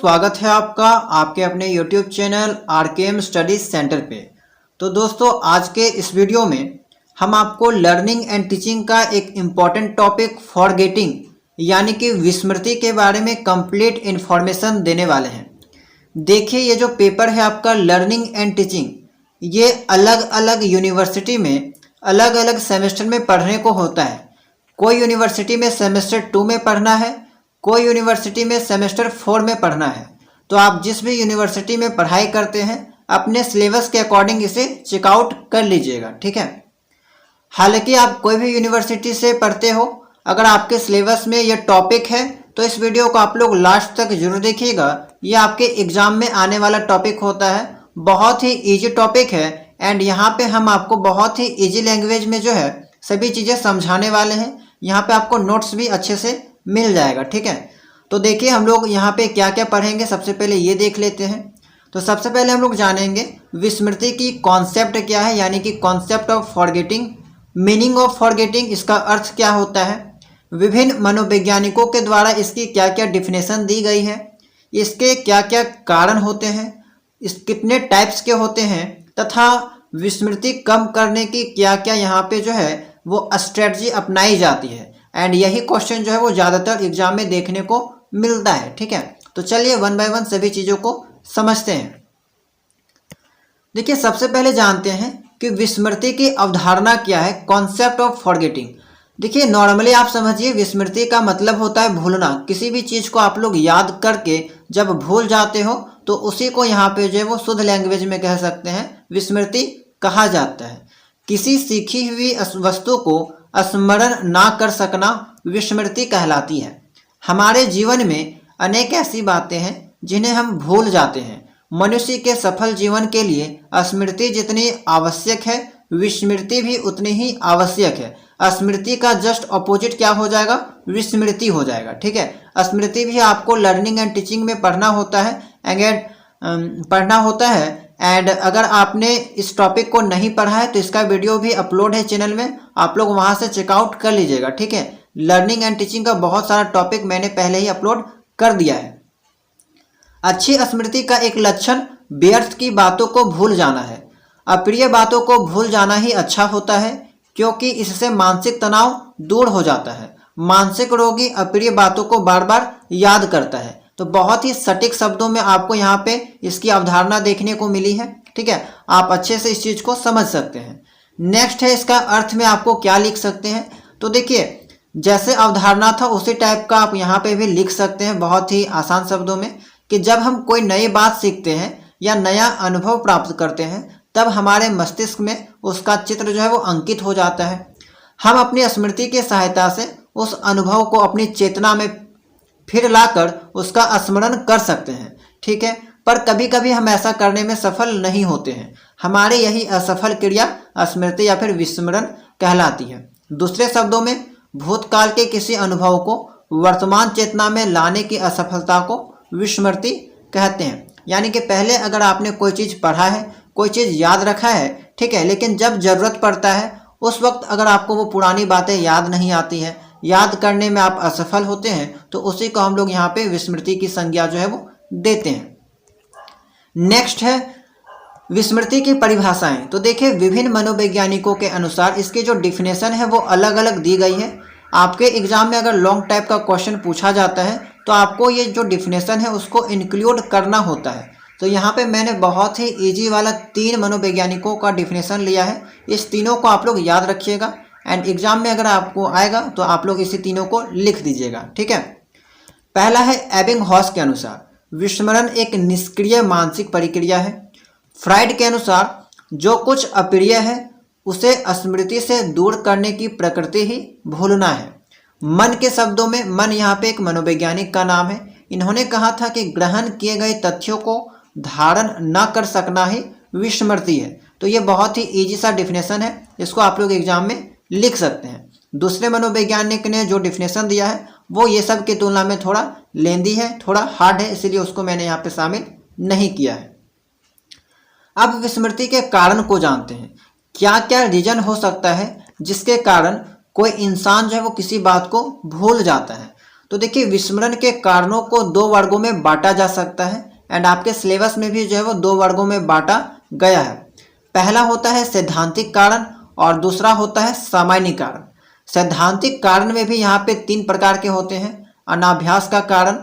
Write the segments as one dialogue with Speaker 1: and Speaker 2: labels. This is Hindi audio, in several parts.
Speaker 1: स्वागत है आपका आपके अपने YouTube channel RKM studies centre पे। तो दोस्तों आज के इस वीडियो में हम आपको लर्निंग एंड टीचिंग का एक इम्पॉर्टेंट टॉपिक फॉरगेटिंग यानी कि विस्मृति के बारे में कंप्लीट इन्फॉर्मेशन देने वाले हैं। देखिए ये जो पेपर है आपका लर्निंग एंड टीचिंग, ये अलग अलग यूनिवर्सिटी में अलग अलग सेमेस्टर में पढ़ने को होता है। कोई यूनिवर्सिटी में सेमेस्टर 2 में पढ़ना है, कोई यूनिवर्सिटी में सेमेस्टर 4 में पढ़ना है। तो आप जिस भी यूनिवर्सिटी में पढ़ाई करते हैं अपने सिलेबस के अकॉर्डिंग इसे चेकआउट कर लीजिएगा, ठीक है। हालांकि आप कोई भी यूनिवर्सिटी से पढ़ते हो, अगर आपके सिलेबस में यह टॉपिक है तो इस वीडियो को आप लोग लास्ट तक जरूर देखिएगा। यह आपके एग्जाम में आने वाला टॉपिक होता है, बहुत ही ईजी टॉपिक है एंड यहाँ पे हम आपको बहुत ही ईजी लैंग्वेज में जो है सभी चीज़ें समझाने वाले हैं। यहाँ पे आपको नोट्स भी अच्छे से मिल जाएगा, ठीक है। तो देखिए हम लोग यहाँ पे क्या क्या पढ़ेंगे, सबसे पहले ये देख लेते हैं। तो सबसे पहले हम लोग जानेंगे विस्मृति की कॉन्सेप्ट क्या है, यानी कि concept of forgetting, meaning of forgetting, इसका अर्थ क्या होता है, विभिन्न मनोवैज्ञानिकों के द्वारा इसकी क्या क्या डिफिनेशन दी गई है, इसके क्या क्या कारण होते हैं, इस कितने टाइप्स के होते हैं, तथा विस्मृति कम करने की क्या क्या यहाँ पे जो है वो स्ट्रेटजी अपनाई जाती है। एंड यही क्वेश्चन जो है वो ज़्यादातर एग्जाम में देखने को मिलता है, ठीक है। तो चलिए वन बाय वन सभी चीज़ों को समझते हैं। देखिए सबसे पहले जानते हैं कि विस्मृति की अवधारणा क्या है, कॉन्सेप्ट ऑफ फॉरगेटिंग। देखिए नॉर्मली आप समझिए विस्मृति का मतलब होता है भूलना। किसी भी चीज़ को आप लोग याद करके जब भूल जाते हो तो उसी को यहाँ पे जो है वो शुद्ध लैंग्वेज में कह सकते हैं विस्मृति कहा जाता है। किसी सीखी हुई वस्तु को स्मरण ना कर सकना विस्मृति कहलाती है। हमारे जीवन में अनेक ऐसी बातें हैं जिन्हें हम भूल जाते हैं। मनुष्य के सफल जीवन के लिए स्मृति जितनी आवश्यक है विस्मृति भी उतनी ही आवश्यक है। स्मृति का जस्ट अपोजिट क्या हो जाएगा, विस्मृति हो जाएगा, ठीक है। स्मृति भी आपको लर्निंग एंड टीचिंग में पढ़ना होता है एंड अगर आपने इस टॉपिक को नहीं पढ़ा है तो इसका वीडियो भी अपलोड है चैनल में, आप लोग वहां से चेकआउट कर लीजिएगा, ठीक है। लर्निंग एंड टीचिंग का बहुत सारा टॉपिक मैंने पहले ही अपलोड कर दिया है। अच्छी स्मृति का एक लक्षण व्यर्थ की बातों को भूल जाना है। अप्रिय बातों को भूल जाना ही अच्छा होता है क्योंकि इससे मानसिक तनाव दूर हो जाता है। मानसिक रोगी अप्रिय बातों को बार बार याद करता है। तो बहुत ही सटीक शब्दों में आपको यहाँ पे इसकी अवधारणा देखने को मिली है, ठीक है। आप अच्छे से इस चीज़ को समझ सकते हैं। नेक्स्ट है इसका अर्थ में आपको क्या लिख सकते हैं। तो देखिए जैसे अवधारणा था उसी टाइप का आप यहाँ पे भी लिख सकते हैं बहुत ही आसान शब्दों में कि जब हम कोई नई बात सीखते हैं या नया अनुभव प्राप्त करते हैं तब हमारे मस्तिष्क में उसका चित्र जो है वो अंकित हो जाता है। हम अपनी स्मृति की सहायता से उस अनुभव को अपनी चेतना में फिर लाकर उसका स्मरण कर सकते हैं, ठीक है। पर कभी कभी हम ऐसा करने में सफल नहीं होते हैं। हमारी यही असफल क्रिया स्मृति या फिर विस्मरण कहलाती है। दूसरे शब्दों में भूतकाल के किसी अनुभव को वर्तमान चेतना में लाने की असफलता को विस्मृति कहते हैं। यानी कि पहले अगर आपने कोई चीज़ पढ़ा है, कोई चीज़ याद रखा है, ठीक है, लेकिन जब ज़रूरत पड़ता है उस वक्त अगर आपको वो पुरानी बातें याद नहीं आती है, याद करने में आप असफल होते हैं, तो उसी को हम लोग यहाँ पे विस्मृति की संज्ञा जो है वो देते हैं। नेक्स्ट है विस्मृति की परिभाषाएं। तो देखिए विभिन्न मनोवैज्ञानिकों के अनुसार इसकी जो डिफिनेशन है वो अलग अलग दी गई है। आपके एग्जाम में अगर लॉन्ग टाइप का क्वेश्चन पूछा जाता है तो आपको ये जो डिफिनेशन है उसको इंक्लूड करना होता है। तो यहाँ पे मैंने बहुत ही ईजी वाला 3 मनोवैज्ञानिकों का डिफिनेशन लिया है। इस तीनों को आप लोग याद रखिएगा एंड एग्जाम में अगर आपको आएगा तो आप लोग इसी तीनों को लिख दीजिएगा, ठीक है। पहला है एबिंगहॉस के अनुसार विस्मरण एक निष्क्रिय मानसिक प्रक्रिया है। फ्राइड के अनुसार जो कुछ अप्रिय है उसे स्मृति से दूर करने की प्रकृति ही भूलना है। मन के शब्दों में, मन यहाँ पे एक मनोवैज्ञानिक का नाम है, इन्होंने कहा था कि ग्रहण किए गए तथ्यों को धारण न कर सकना ही विस्मृति है। तो ये बहुत ही ईजी सा डिफिनेशन है, इसको आप लोग एग्जाम में लिख सकते हैं। दूसरे मनोवैज्ञानिक ने जो डिफिनेशन दिया है वो ये सब की तुलना में थोड़ा लेंदी है, थोड़ा हार्ड है, इसलिए उसको मैंने यहाँ पे शामिल नहीं किया है। अब विस्मृति के कारण को जानते हैं। क्या क्या रीजन हो सकता है जिसके कारण कोई इंसान जो है वो किसी बात को भूल जाता है। तो देखिए विस्मरण के कारणों को 2 वर्गों में बांटा जा सकता है एंड आपके सिलेबस में भी जो है वो 2 वर्गों में बांटा गया है। पहला होता है सैद्धांतिक कारण और दूसरा होता है सामान्य कारण। सैद्धांतिक कारण में भी यहाँ पे 3 प्रकार के होते हैं, अनाभ्यास का कारण,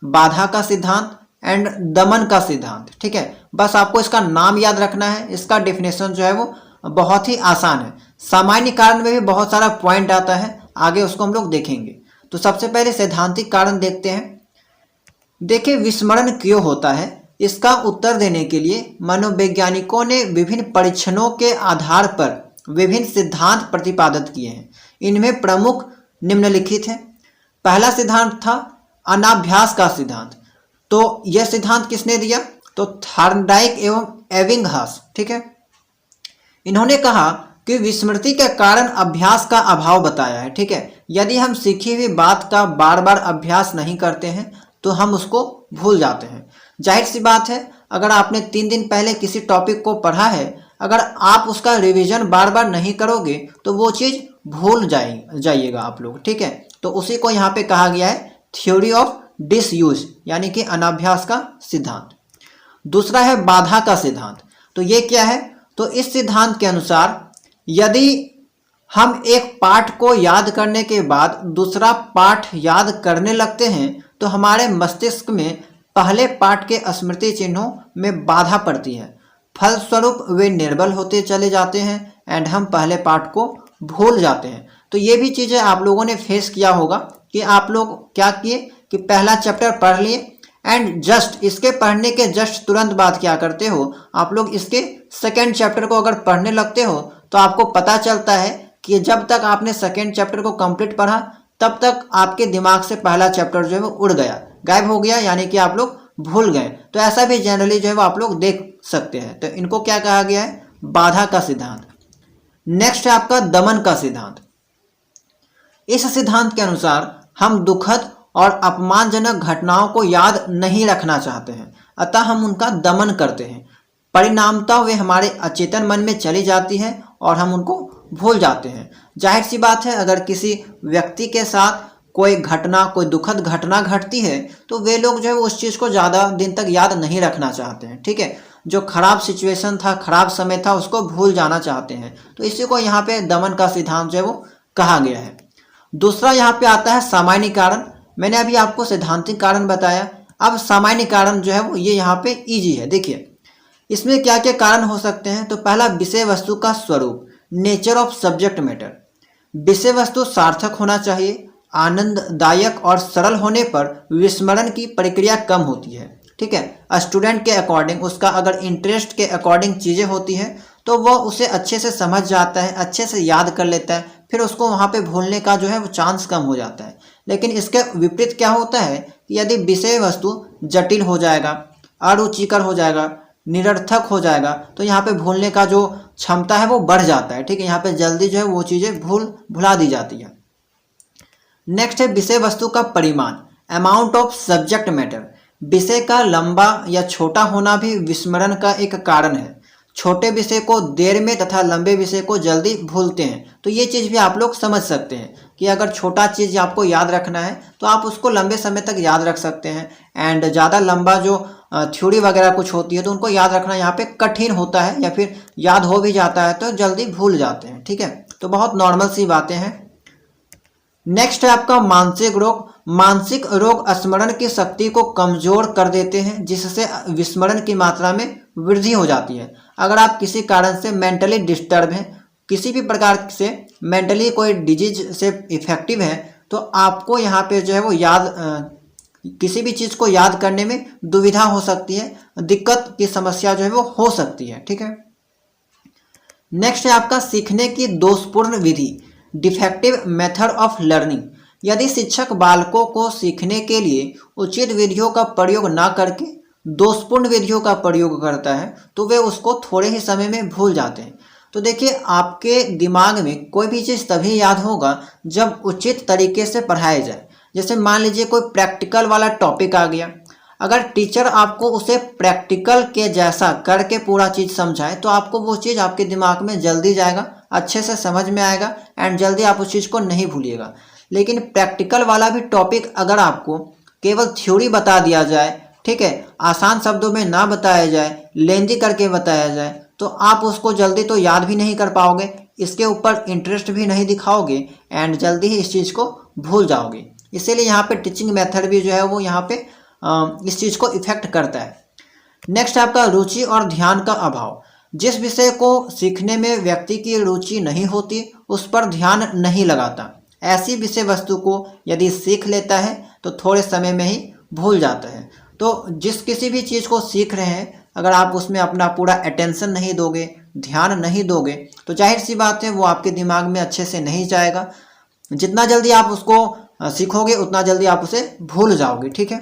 Speaker 1: बाधा का सिद्धांत एंड दमन का सिद्धांत। ठीक है, बस आपको इसका नाम याद रखना है, इसका डेफिनेशन जो है वो बहुत ही आसान है। सामान्य कारण में भी बहुत सारा पॉइंट आता है, आगे उसको हम लोग देखेंगे। तो सबसे पहले सैद्धांतिक कारण देखते हैं। देखिए विस्मरण क्यों होता है, इसका उत्तर देने के लिए मनोवैज्ञानिकों ने विभिन्न परीक्षणों के आधार पर विभिन्न सिद्धांत प्रतिपादित किए हैं। इनमें प्रमुख निम्नलिखित हैं। पहला सिद्धांत था अनाभ्यास का सिद्धांत। तो यह सिद्धांत किसने दिया? तो थॉर्नडाइक एवं एबिंगहॉस। ठीक है, इन्होंने कहा कि विस्मृति के कारण अभ्यास का अभाव बताया है। ठीक है, यदि हम सीखी हुई बात का बार बार अभ्यास नहीं करते हैं तो हम उसको भूल जाते हैं। जाहिर सी बात है, अगर आपने 3 दिन पहले किसी टॉपिक को पढ़ा है, अगर आप उसका रिवीजन बार बार नहीं करोगे तो वो चीज़ भूल जाइएगा आप लोग। ठीक है, तो उसी को यहाँ पे कहा गया है थ्योरी ऑफ डिसयूज, यानी कि अनाभ्यास का सिद्धांत। दूसरा है बाधा का सिद्धांत। तो ये क्या है? तो इस सिद्धांत के अनुसार यदि हम एक पाठ को याद करने के बाद दूसरा पाठ याद करने लगते हैं तो हमारे मस्तिष्क में पहले पाठ के स्मृति चिन्हों में बाधा पड़ती है, फलस्वरूप वे निर्बल होते चले जाते हैं एंड हम पहले पाठ को भूल जाते हैं। तो ये भी चीज़ें आप लोगों ने फेस किया होगा कि आप लोग क्या किए कि पहला चैप्टर पढ़ लिए एंड जस्ट इसके पढ़ने के जस्ट तुरंत बाद क्या करते हो, आप लोग इसके सेकेंड चैप्टर को अगर पढ़ने लगते हो तो आपको पता चलता है कि जब तक आपने सेकेंड चैप्टर को कंप्लीट पढ़ा तब तक आपके दिमाग से पहला चैप्टर जो है वो उड़ गया, गायब हो गया, यानी कि आप लोग भूल गए। तो ऐसा भी जनरली जो है वो आप लोग देख सकते हैं। तो इनको क्या कहा गया है? बाधा का सिद्धांत। नेक्स्ट है आपका दमन का सिद्धांत। इस सिद्धांत के अनुसार हम दुखद और अपमानजनक घटनाओं को याद नहीं रखना चाहते हैं, अतः हम उनका दमन करते हैं। परिणामतः वे हमारे अचेतन मन में चली जाती है और हम उनको भूल जाते हैं। जाहिर सी बात है, अगर किसी व्यक्ति के साथ कोई घटना, कोई दुखद घटना घटती है तो वे लोग जो है उस चीज़ को ज़्यादा दिन तक याद नहीं रखना चाहते हैं। ठीक है, जो खराब सिचुएशन था, खराब समय था, उसको भूल जाना चाहते हैं। तो इसी को यहाँ पे दमन का सिद्धांत जो है वो कहा गया है। दूसरा यहाँ पे आता है सामान्य कारण। मैंने अभी आपको सैद्धांतिक कारण बताया, अब सामान्य कारण जो है वो ये यहाँ पे इजी है। देखिए इसमें क्या क्या कारण हो सकते हैं। तो पहला, विषय वस्तु का स्वरूप, नेचर ऑफ सब्जेक्ट मैटर। विषय वस्तु सार्थक होना चाहिए, आनंददायक और सरल होने पर विस्मरण की प्रक्रिया कम होती है। ठीक है, स्टूडेंट के अकॉर्डिंग, उसका अगर इंटरेस्ट के अकॉर्डिंग चीज़ें होती हैं तो वह उसे अच्छे से समझ जाता है, अच्छे से याद कर लेता है, फिर उसको वहाँ पे भूलने का जो है वो चांस कम हो जाता है। लेकिन इसके विपरीत क्या होता है कि यदि विषय वस्तु जटिल हो जाएगा, अरुचिकर हो जाएगा, निरर्थक हो जाएगा तो यहाँ पे भूलने का जो क्षमता है वो बढ़ जाता है। ठीक है, यहाँ पे जल्दी जो है वो चीज़ें भुला दी जाती है। नेक्स्ट है विषय वस्तु का परिमाण, अमाउंट ऑफ सब्जेक्ट मैटर। विषय का लंबा या छोटा होना भी विस्मरण का एक कारण है। छोटे विषय को देर में तथा लंबे विषय को जल्दी भूलते हैं। तो ये चीज़ भी आप लोग समझ सकते हैं कि अगर छोटा चीज़ आपको याद रखना है तो आप उसको लंबे समय तक याद रख सकते हैं एंड ज़्यादा लंबा जो थ्योरी वगैरह कुछ होती है तो उनको याद रखना यहाँ पे कठिन होता है, या फिर याद हो भी जाता है तो जल्दी भूल जाते हैं। ठीक है, तो बहुत नॉर्मल सी बातें हैं। नेक्स्ट है आपका मानसिक रोग। मानसिक रोग स्मरण की शक्ति को कमजोर कर देते हैं, जिससे विस्मरण की मात्रा में वृद्धि हो जाती है। अगर आप किसी कारण से मेंटली डिस्टर्ब हैं, किसी भी प्रकार से मेंटली कोई डिजीज से इफेक्टिव है, तो आपको यहाँ पे जो है वो किसी भी चीज़ को याद करने में दुविधा हो सकती है, दिक्कत की समस्या जो है वो हो सकती है। ठीक है, नेक्स्ट है आपका सीखने की दोषपूर्ण विधि, डिफेक्टिव मेथड ऑफ लर्निंग। यदि शिक्षक बालकों को सीखने के लिए उचित विधियों का प्रयोग ना करके दोषपूर्ण विधियों का प्रयोग करता है तो वे उसको थोड़े ही समय में भूल जाते हैं। तो देखिए आपके दिमाग में कोई भी चीज़ तभी याद होगा जब उचित तरीके से पढ़ाया जाए। जैसे मान लीजिए कोई प्रैक्टिकल वाला टॉपिक आ गया, अगर टीचर आपको उसे प्रैक्टिकल के जैसा करके पूरा चीज़ समझाए तो आपको वो चीज़ आपके दिमाग में जल्दी जाएगा, अच्छे से समझ में आएगा एंड जल्दी आप उस चीज़ को नहीं भूलिएगा। लेकिन प्रैक्टिकल वाला भी टॉपिक अगर आपको केवल थ्योरी बता दिया जाए, ठीक है, आसान शब्दों में ना बताया जाए, लेंदी करके बताया जाए, तो आप उसको जल्दी तो याद भी नहीं कर पाओगे, इसके ऊपर इंटरेस्ट भी नहीं दिखाओगे एंड जल्दी ही इस चीज़ को भूल जाओगे। इसीलिए यहाँ पे टीचिंग मेथड भी जो है वो यहाँ पे इस चीज़ को इफेक्ट करता है। नेक्स्ट आपका रुचि और ध्यान का अभाव। जिस विषय को सीखने में व्यक्ति की रुचि नहीं होती उस पर ध्यान नहीं लगाता। ऐसी विषय वस्तु को यदि सीख लेता है तो थोड़े समय में ही भूल जाता है। तो जिस किसी भी चीज़ को सीख रहे हैं अगर आप उसमें अपना पूरा अटेंशन नहीं दोगे, ध्यान नहीं दोगे, तो जाहिर सी बात है वो आपके दिमाग में अच्छे से नहीं जाएगा। जितना जल्दी आप उसको सीखोगे उतना जल्दी आप उसे भूल जाओगे, ठीक है।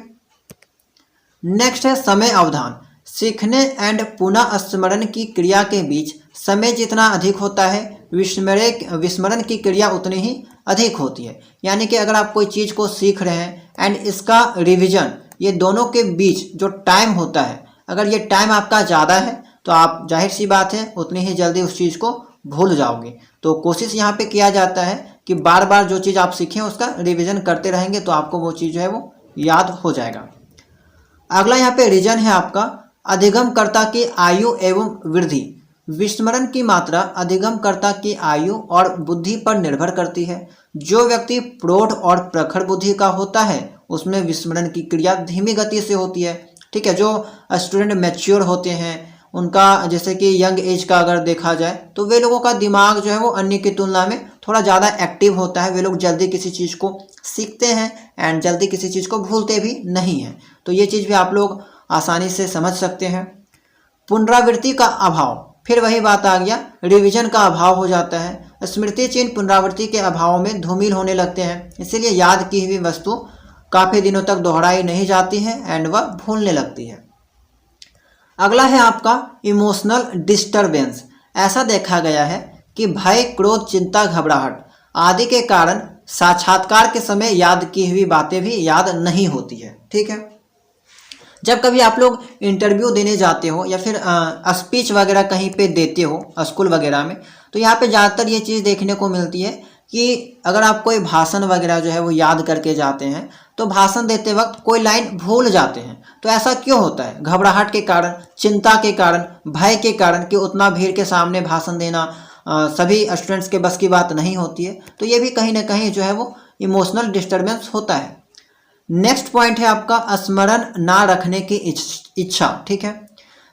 Speaker 1: नेक्स्ट है समय अवधान। सीखने एंड पुनः स्मरण की क्रिया के बीच समय जितना अधिक होता है विस्मरण की क्रिया उतनी ही अधिक होती है। यानी कि अगर आप कोई चीज़ को सीख रहे हैं एंड इसका रिवीजन, ये दोनों के बीच जो टाइम होता है, अगर ये टाइम आपका ज़्यादा है तो आप जाहिर सी बात है उतनी ही जल्दी उस चीज़ को भूल जाओगे। तो कोशिश यहाँ पे किया जाता है कि बार बार जो चीज़ आप सीखें उसका रिवीजन करते रहेंगे तो आपको वो चीज़ जो है वो याद हो जाएगा। अगला यहाँ पे रीजन है आपका अधिगमकर्ता की आयु एवं वृद्धि। विस्मरण की मात्रा अधिगमकर्ता की आयु और बुद्धि पर निर्भर करती है। जो व्यक्ति प्रौढ़ और प्रखर बुद्धि का होता है उसमें विस्मरण की क्रिया धीमी गति से होती है, ठीक है। जो स्टूडेंट मैच्योर होते हैं उनका, जैसे कि यंग एज का अगर देखा जाए तो वे लोगों का दिमाग जो है वो अन्य की तुलना में थोड़ा ज़्यादा एक्टिव होता है। वे लोग जल्दी किसी चीज़ को सीखते हैं एंड जल्दी किसी चीज़ को भूलते भी नहीं हैं। तो ये चीज़ भी आप लोग आसानी से समझ सकते हैं। पुनरावृत्ति का अभाव, फिर वही बात आ गया, रिवीजन का अभाव हो जाता है। स्मृति चिन्ह पुनरावृत्ति के अभाव में धूमिल होने लगते हैं, इसीलिए याद की हुई वस्तु काफ़ी दिनों तक दोहराई नहीं जाती है एंड वह भूलने लगती है। अगला है आपका इमोशनल डिस्टरबेंस। ऐसा देखा गया है कि भय, क्रोध, चिंता, घबराहट आदि के कारण साक्षात्कार के समय याद की हुई बातें भी याद नहीं होती है, ठीक है। जब कभी आप लोग इंटरव्यू देने जाते हो या फिर स्पीच वगैरह कहीं पे देते हो स्कूल वगैरह में, तो यहाँ पे ज़्यादातर ये चीज़ देखने को मिलती है कि अगर आप कोई भाषण वगैरह जो है वो याद करके जाते हैं तो भाषण देते वक्त कोई लाइन भूल जाते हैं। तो ऐसा क्यों होता है? घबराहट के कारण, चिंता के कारण, भय के कारण कि उतना भीड़ के सामने भाषण देना सभी स्टूडेंट्स के बस की बात नहीं होती है। तो ये भी कहीं ना कहीं जो है वो इमोशनल डिस्टर्बेंस होता है। नेक्स्ट पॉइंट है आपका स्मरण ना रखने की इच्छा, ठीक है।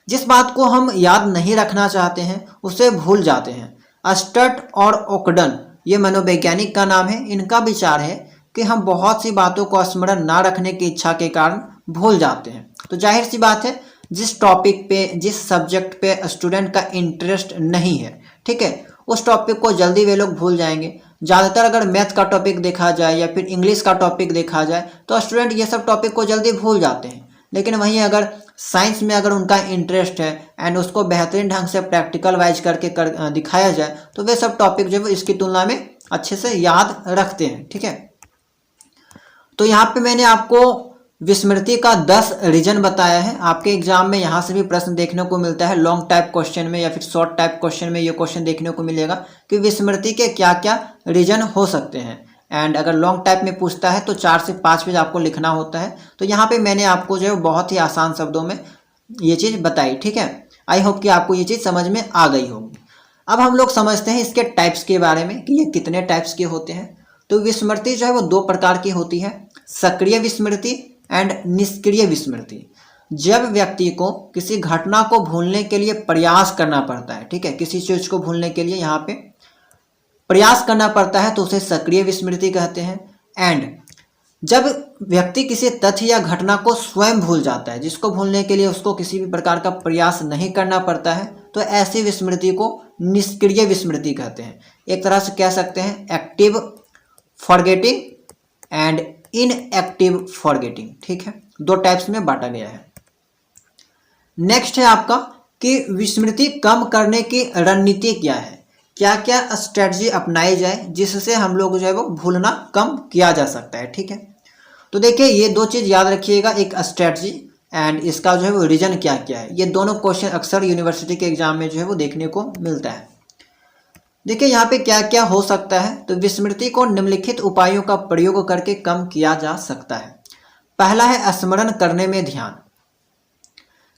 Speaker 1: जिस बात को हम याद नहीं रखना चाहते हैं उसे भूल जाते हैं। स्टर्ट और ओकडन, ये मनोवैज्ञानिक का नाम है, इनका विचार है कि हम बहुत सी बातों को स्मरण ना रखने की इच्छा के कारण भूल जाते हैं। तो जाहिर सी बात है जिस टॉपिक पे, जिस सब्जेक्ट पे स्टूडेंट का इंटरेस्ट नहीं है, ठीक है, उस टॉपिक को जल्दी वे लोग भूल जाएंगे। ज़्यादातर अगर मैथ का टॉपिक देखा जाए या फिर इंग्लिश का टॉपिक देखा जाए तो स्टूडेंट ये सब टॉपिक को जल्दी भूल जाते हैं। लेकिन वहीं अगर साइंस में अगर उनका इंटरेस्ट है एंड उसको बेहतरीन ढंग से प्रैक्टिकल वाइज करके दिखाया जाए तो वे सब टॉपिक जो है इसकी तुलना में अच्छे से याद रखते हैं, ठीक है। तो यहाँ पे मैंने आपको विस्मृति का 10 रीजन बताया है। आपके एग्जाम में यहाँ से भी प्रश्न देखने को मिलता है, लॉन्ग टाइप क्वेश्चन में या फिर शॉर्ट टाइप क्वेश्चन में ये क्वेश्चन देखने को मिलेगा कि विस्मृति के क्या क्या रीजन हो सकते हैं। एंड अगर लॉन्ग टाइप में पूछता है तो 4 से 5 पेज आपको लिखना होता है। तो यहाँ पे मैंने आपको जो है बहुत ही आसान शब्दों में ये चीज़ बताई, ठीक है। आई होप कि आपको ये चीज़ समझ में आ गई होगी। अब हम लोग समझते हैं इसके टाइप्स के बारे में कि ये कितने टाइप्स के होते हैं। तो विस्मृति जो है वो 2 प्रकार की होती है, सक्रिय विस्मृति एंड निष्क्रिय विस्मृति। जब व्यक्ति को किसी घटना को भूलने के लिए प्रयास करना पड़ता है, ठीक है, किसी चीज़ को भूलने के लिए यहाँ पे प्रयास करना पड़ता है तो उसे सक्रिय विस्मृति कहते हैं। एंड जब व्यक्ति किसी तथ्य या घटना को स्वयं भूल जाता है, जिसको भूलने के लिए उसको किसी भी प्रकार का प्रयास नहीं करना पड़ता है, तो ऐसी विस्मृति को निष्क्रिय विस्मृति कहते हैं। एक तरह से कह सकते हैं active forgetting and inactive forgetting, ठीक है, 2 टाइप्स में बांटा गया है। नेक्स्ट है आपका कि विस्मृति कम करने की रणनीति क्या है, क्या क्या स्ट्रेटजी अपनाई जाए जिससे हम लोग जो है वो भूलना कम किया जा सकता है, ठीक है। तो देखिए ये 2 चीज़ याद रखिएगा, एक स्ट्रेटजी एंड इसका जो है वो रीजन क्या क्या है। ये दोनों क्वेश्चन अक्सर यूनिवर्सिटी के एग्जाम में जो है वो देखने को मिलता है। देखिए यहाँ पे क्या क्या हो सकता है। तो विस्मृति को निम्नलिखित उपायों का प्रयोग करके कम किया जा सकता है। पहला है स्मरण करने में ध्यान।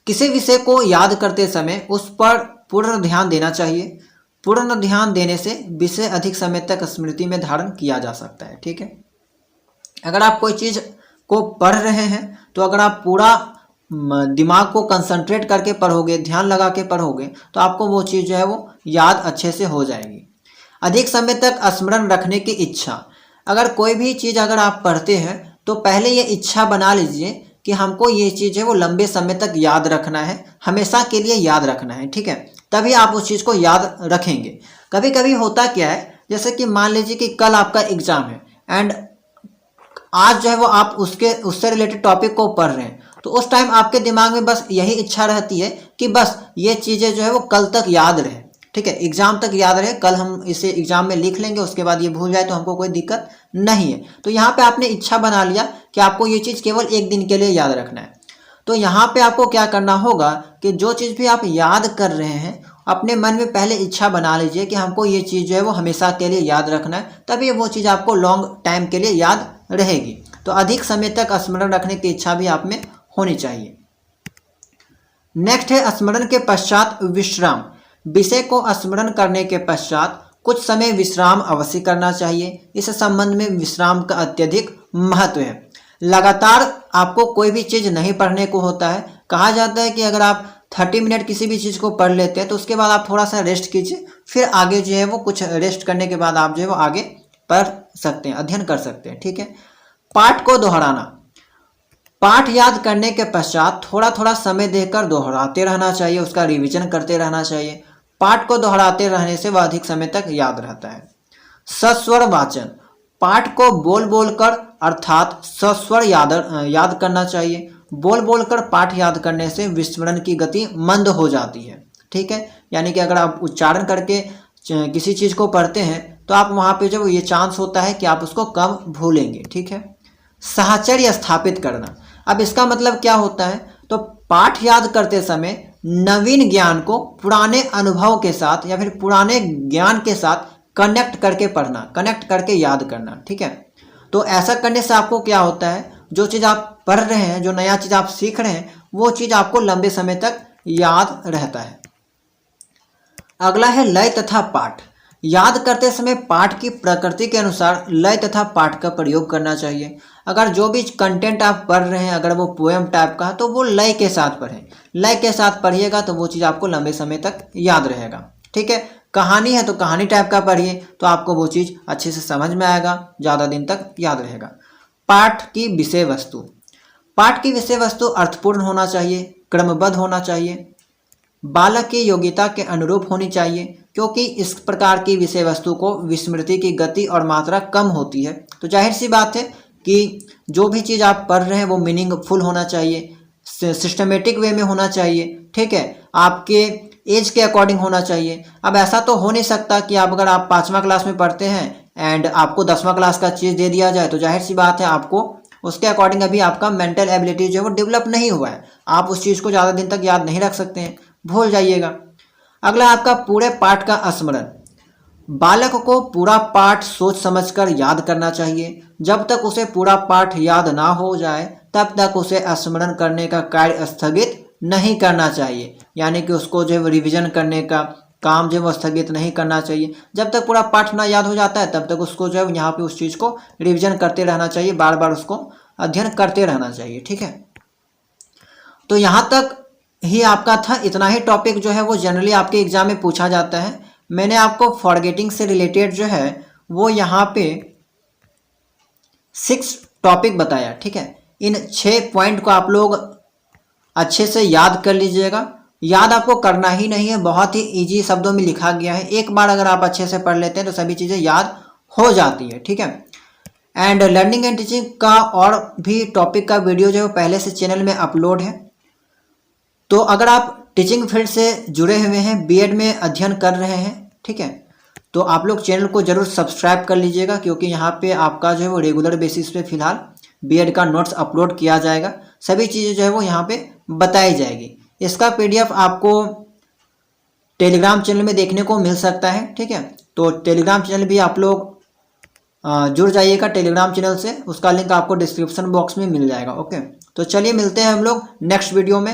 Speaker 1: किसी विषय को याद करते समय उस पर पूर्ण ध्यान देना चाहिए। पूर्ण ध्यान देने से विषय अधिक समय तक स्मृति में धारण किया जा सकता है। ठीक है, अगर आप कोई चीज को पढ़ रहे हैं तो अगर आप पूरा दिमाग को कंसंट्रेट करके पढ़ोगे, ध्यान लगा के पढ़ोगे, तो आपको वो चीज़ जो है वो याद अच्छे से हो जाएगी। अधिक समय तक स्मरण रखने की इच्छा। अगर कोई भी चीज़ अगर आप पढ़ते हैं तो पहले ये इच्छा बना लीजिए कि हमको ये चीज़ है वो लंबे समय तक याद रखना है, हमेशा के लिए याद रखना है। ठीक है, तभी आप उस चीज़ को याद रखेंगे। कभी कभी होता क्या है, जैसे कि मान लीजिए कि कल आपका एग्जाम है एंड आज जो है वो आप उससे रिलेटेड टॉपिक को पढ़ रहे हैं, तो उस टाइम आपके दिमाग में बस यही इच्छा रहती है कि बस ये चीज़ें जो है वो कल तक याद रहे। ठीक है, एग्जाम तक याद रहे, कल हम इसे एग्जाम में लिख लेंगे, उसके बाद ये भूल जाए तो हमको कोई दिक्कत नहीं है। तो यहाँ पे आपने इच्छा बना लिया कि आपको ये चीज़ केवल एक दिन के लिए याद रखना है। तो यहाँ पे आपको क्या करना होगा कि जो चीज़ भी आप याद कर रहे हैं अपने मन में पहले इच्छा बना लीजिए कि हमको ये चीज़ जो है वो हमेशा के लिए याद रखना है, तभी वो चीज़ आपको लॉन्ग टाइम के लिए याद रहेगी। तो अधिक समय तक स्मरण रखने की इच्छा भी आप में होनी चाहिए। नेक्स्ट है स्मरण के पश्चात विश्राम। विषय को स्मरण करने के पश्चात कुछ समय विश्राम अवश्य करना चाहिए। इस संबंध में विश्राम का अत्यधिक महत्व है। लगातार आपको कोई भी चीज़ नहीं पढ़ने को होता है। कहा जाता है कि अगर आप 30 मिनट किसी भी चीज़ को पढ़ लेते हैं तो उसके बाद आप थोड़ा सा रेस्ट कीजिए, फिर आगे जो है वो कुछ रेस्ट करने के बाद आप जो है वो आगे पढ़ सकते हैं, अध्ययन कर सकते हैं। ठीक है, पाठ को दोहराना। पाठ याद करने के पश्चात थोड़ा थोड़ा समय देकर दोहराते रहना चाहिए, उसका रिवीजन करते रहना चाहिए। पाठ को दोहराते रहने से वह अधिक समय तक याद रहता है। सस्वर वाचन। पाठ को बोल बोल कर अर्थात सस्वर याद करना चाहिए। बोल बोल कर पाठ याद करने से विस्मरण की गति मंद हो जाती है। ठीक है, यानी कि अगर आप उच्चारण करके किसी चीज़ को पढ़ते हैं तो आप वहाँ पे जब ये चांस होता है कि आप उसको कम भूलेंगे। ठीक है, साहचर्य स्थापित करना। अब इसका मतलब क्या होता है, तो पाठ याद करते समय नवीन ज्ञान को पुराने अनुभव के साथ या फिर पुराने ज्ञान के साथ कनेक्ट करके पढ़ना, कनेक्ट करके याद करना। ठीक है, तो ऐसा करने से आपको क्या होता है, जो चीज़ आप पढ़ रहे हैं, जो नया चीज़ आप सीख रहे हैं, वो चीज़ आपको लंबे समय तक याद रहता है। अगला है लय तथा पाठ। याद करते समय पाठ की प्रकृति के अनुसार लय तथा पाठ का प्रयोग करना चाहिए। अगर जो भी कंटेंट आप पढ़ रहे हैं अगर वो पोएम टाइप का है तो वो लय के साथ पढ़ें। लय के साथ पढ़िएगा तो वो चीज़ आपको लंबे समय तक याद रहेगा। ठीक है, कहानी है तो कहानी टाइप का पढ़िए तो आपको वो चीज़ अच्छे से समझ में आएगा, ज़्यादा दिन तक याद रहेगा। पाठ की विषय वस्तु। पाठ की विषय वस्तु अर्थपूर्ण होना चाहिए, क्रमबद्ध होना चाहिए, बालक की योग्यता के अनुरूप होनी चाहिए, क्योंकि इस प्रकार की विषय वस्तु को विस्मृति की गति और मात्रा कम होती है। तो जाहिर सी बात है कि जो भी चीज़ आप पढ़ रहे हैं वो मीनिंगफुल होना चाहिए, सिस्टमेटिक वे में होना चाहिए। ठीक है, आपके एज के अकॉर्डिंग होना चाहिए। अब ऐसा तो हो नहीं सकता कि आप अगर आप 5वां क्लास में पढ़ते हैं एंड आपको 10वां क्लास का चीज़ दे दिया जाए, तो जाहिर सी बात है आपको उसके अकॉर्डिंग अभी आपका मेंटल एबिलिटी जो है वो डेवलप नहीं हुआ है, आप उस चीज़ को ज़्यादा दिन तक याद नहीं रख सकते हैं, भूल जाइएगा। अगला आपका पूरे पाठ का स्मरण। बालक को पूरा पाठ सोच समझकर याद करना चाहिए। जब तक उसे पूरा पाठ याद ना हो जाए तब तक उसे स्मरण करने का कार्य स्थगित नहीं करना चाहिए, यानी कि उसको जो है रिवीजन करने का काम जो है वो स्थगित नहीं करना चाहिए। जब तक पूरा पाठ ना याद हो जाता है तब तक उसको जो है यहाँ पे उस चीज़ को रिवीजन करते रहना चाहिए, बार बार उसको अध्ययन करते रहना चाहिए। ठीक है, तो यहाँ तक ही आपका था। इतना ही टॉपिक जो है वो जनरली आपके एग्जाम में पूछा जाता है। मैंने आपको फॉरगेटिंग से रिलेटेड जो है वो यहाँ पे 6 टॉपिक बताया। ठीक है, इन 6 पॉइंट को आप लोग अच्छे से याद कर लीजिएगा। याद आपको करना ही नहीं है, बहुत ही इजी शब्दों में लिखा गया है। एक बार अगर आप अच्छे से पढ़ लेते हैं तो सभी चीज़ें याद हो जाती है। ठीक है, एंड लर्निंग एंड टीचिंग का और भी टॉपिक का वीडियो जो है पहले से चैनल में अपलोड है। तो अगर आप टीचिंग फील्ड से जुड़े हुए हैं, बीएड में अध्ययन कर रहे हैं, ठीक है, तो आप लोग चैनल को जरूर सब्सक्राइब कर लीजिएगा, क्योंकि यहाँ पे आपका जो है वो रेगुलर बेसिस पे फिलहाल बीएड का नोट्स अपलोड किया जाएगा। सभी चीज़ें जो है वो यहाँ पे बताई जाएगी। इसका पीडीएफ आपको टेलीग्राम चैनल में देखने को मिल सकता है। ठीक है, तो टेलीग्राम चैनल भी आप लोग जुड़ जाइएगा टेलीग्राम चैनल से, उसका लिंक आपको डिस्क्रिप्शन बॉक्स में मिल जाएगा। ओके, तो चलिए मिलते हैं हम लोग नेक्स्ट वीडियो में।